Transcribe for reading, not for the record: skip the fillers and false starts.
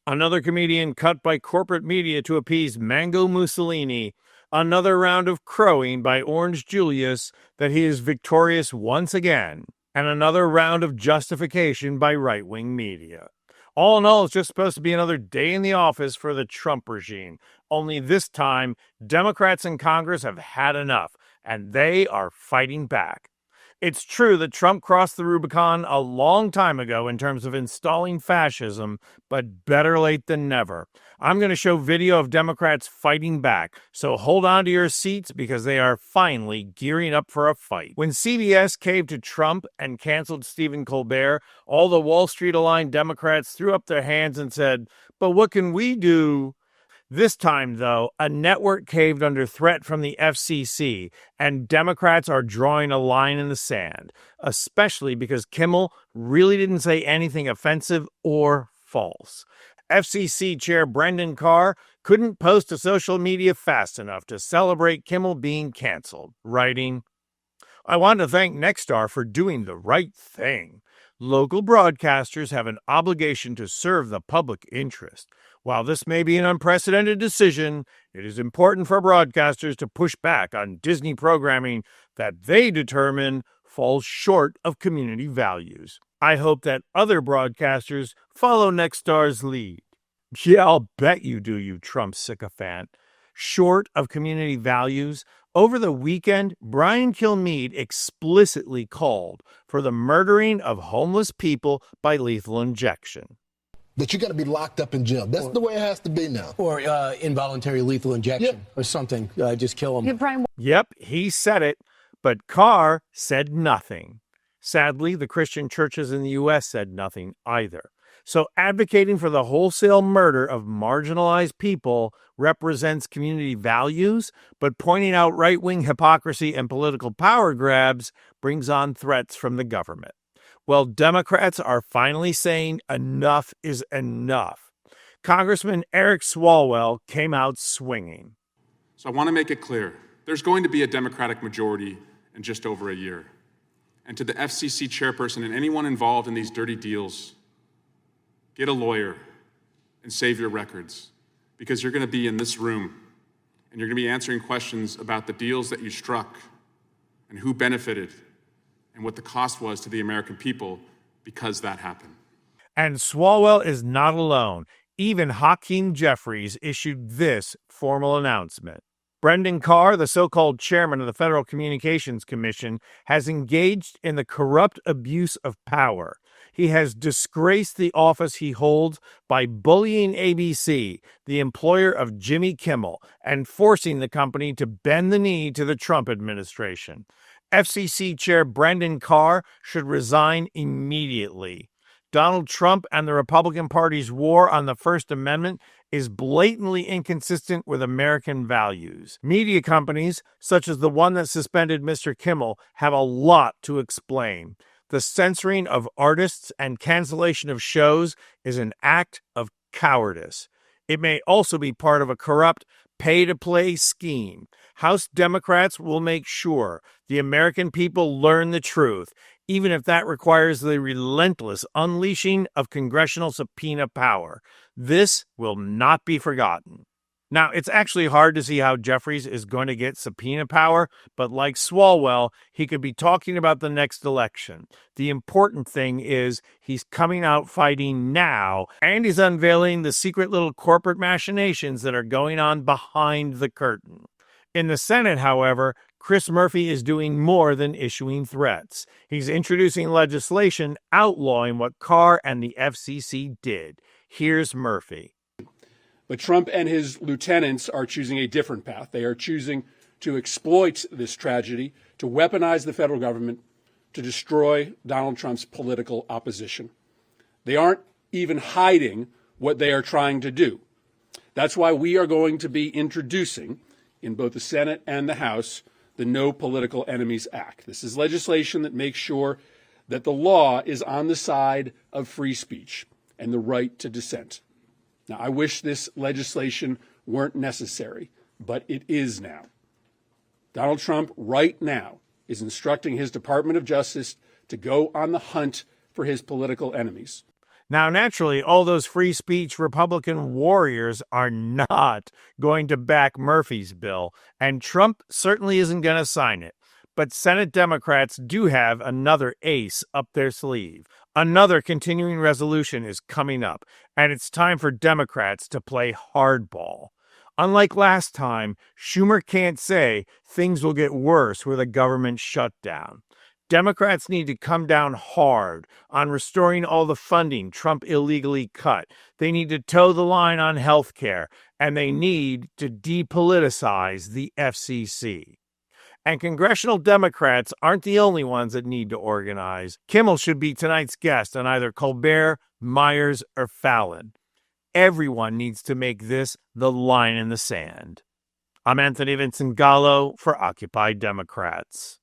Another comedian cut by corporate media to appease Mango Mussolini. Another round of crowing by Orange Julius that he is victorious once again. And another round of justification by right-wing media. All in all, it's just supposed to be another day in the office for the Trump regime. Only this time, Democrats in Congress have had enough, and they are fighting back. It's true that Trump crossed the Rubicon a long time ago in terms of installing fascism, but better late than never. I'm going to show video of Democrats fighting back, so hold on to your seats because they are finally gearing up for a fight. When CBS caved to Trump and canceled Stephen Colbert, all the Wall Street-aligned Democrats threw up their hands and said, "But what can we do?" This time, though, a network caved under threat from the FCC, and Democrats are drawing a line in the sand, especially because Kimmel really didn't say anything offensive or false. FCC Chair Brendan Carr couldn't post to social media fast enough to celebrate Kimmel being canceled, writing, "I want to thank Nexstar for doing the right thing. Local broadcasters have an obligation to serve the public interest. While this may be an unprecedented decision, it is important for broadcasters to push back on Disney programming that they determine falls short of community values. I hope that other broadcasters follow Nexstar's lead." Yeah, I'll bet you do, you Trump sycophant. Short of community values? Over the weekend, Brian Kilmeade explicitly called for the murdering of homeless people by lethal injection. That you got to be locked up in jail. That's the way it has to be now. Or involuntary lethal injection or something. Just kill them. Yep, he said it, but Carr said nothing. Sadly, the Christian churches in the U.S. said nothing either. So advocating for the wholesale murder of marginalized people represents community values, but pointing out right-wing hypocrisy and political power grabs brings on threats from the government. Well, Democrats are finally saying enough is enough. Congressman Eric Swalwell came out swinging. So I want to make it clear, there's going to be a Democratic majority in just over a year. And to the FCC chairperson and anyone involved in these dirty deals, get a lawyer and save your records, because you're going to be in this room and you're going to be answering questions about the deals that you struck and who benefited and what the cost was to the American people because that happened. And Swalwell is not alone. Even Hakeem Jeffries issued this formal announcement. Brendan Carr, the so-called chairman of the Federal Communications Commission, has engaged in the corrupt abuse of power. He has disgraced the office he holds by bullying ABC, the employer of Jimmy Kimmel, and forcing the company to bend the knee to the Trump administration. FCC Chair Brendan Carr should resign immediately. Donald Trump and the Republican Party's war on the First Amendment is blatantly inconsistent with American values. Media companies, such as the one that suspended Mr. Kimmel, have a lot to explain. The censoring of artists and cancellation of shows is an act of cowardice. It may also be part of a corrupt pay-to-play scheme. House Democrats will make sure the American people learn the truth, even if that requires the relentless unleashing of congressional subpoena power. This will not be forgotten. Now, it's actually hard to see how Jeffries is going to get subpoena power, but like Swalwell, he could be talking about the next election. The important thing is he's coming out fighting now, and he's unveiling the secret little corporate machinations that are going on behind the curtain. In the Senate, however, Chris Murphy is doing more than issuing threats. He's introducing legislation outlawing what Carr and the FCC did. Here's Murphy. But Trump and his lieutenants are choosing a different path. They are choosing to exploit this tragedy, to weaponize the federal government, to destroy Donald Trump's political opposition. They aren't even hiding what they are trying to do. That's why we are going to be introducing, in both the Senate and the House, the No Political Enemies Act. This is legislation that makes sure that the law is on the side of free speech and the right to dissent. Now, I wish this legislation weren't necessary, but it is now. Donald Trump, right now, is instructing his Department of Justice to go on the hunt for his political enemies. Now, naturally, all those free speech Republican warriors are not going to back Murphy's bill, and Trump certainly isn't going to sign it. But Senate Democrats do have another ace up their sleeve. Another continuing resolution is coming up, and it's time for Democrats to play hardball. Unlike last time, Schumer can't say things will get worse with a government shutdown. Democrats need to come down hard on restoring all the funding Trump illegally cut. They need to toe the line on health care, and they need to depoliticize the FCC. And congressional Democrats aren't the only ones that need to organize. Kimmel should be tonight's guest on either Colbert, Myers, or Fallon. Everyone needs to make this the line in the sand. I'm Anthony Vincent Gallo for Occupy Democrats.